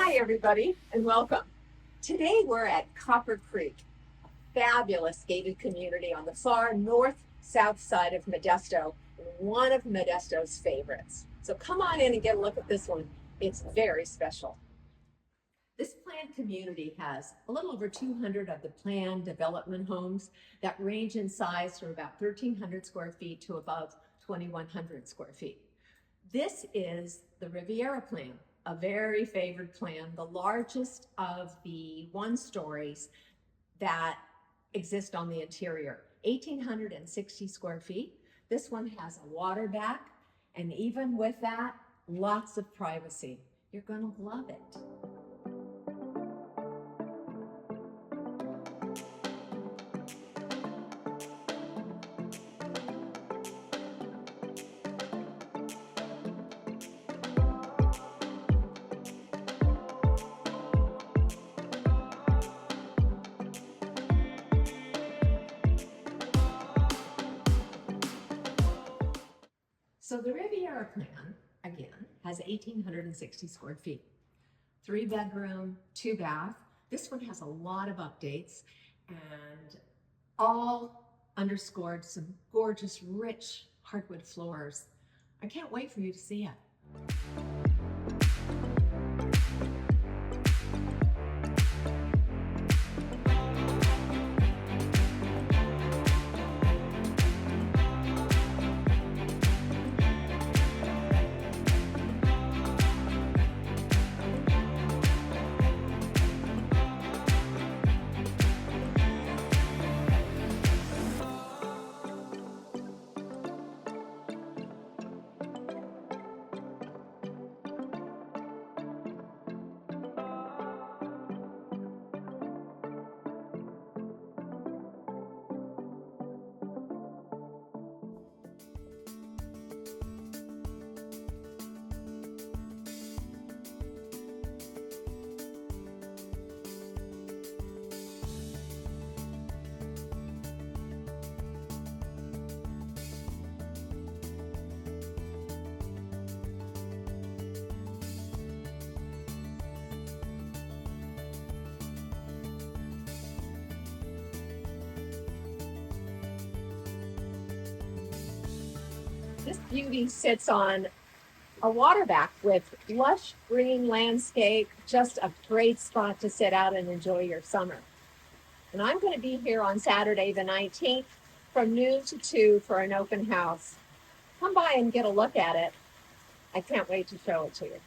Hi, everybody, and welcome. Today we're at Copper Creek, a fabulous gated community on the far north-south side of Modesto, one of Modesto's favorites. So come on in and get a look at this one. It's very special. This planned community has a little over 200 of the planned development homes that range in size from about 1,300 square feet to above 2,100 square feet. This is the Riviera plan, a very favored plan, the largest of the one-stories that exist on the interior, 1,860 square feet. This one has a water back, and even with that, lots of privacy. You're gonna love it. So the Riviera plan, again, has 1,860 square feet. 3-bedroom, 2-bath. This one has a lot of updates and all underscored some gorgeous, rich hardwood floors. I can't wait for you to see it. This beauty sits on a waterback with lush green landscape, just a great spot to sit out and enjoy your summer. And I'm going to be here on Saturday the 19th from noon to 2 for an open house. Come by and get a look at it. I can't wait to show it to you.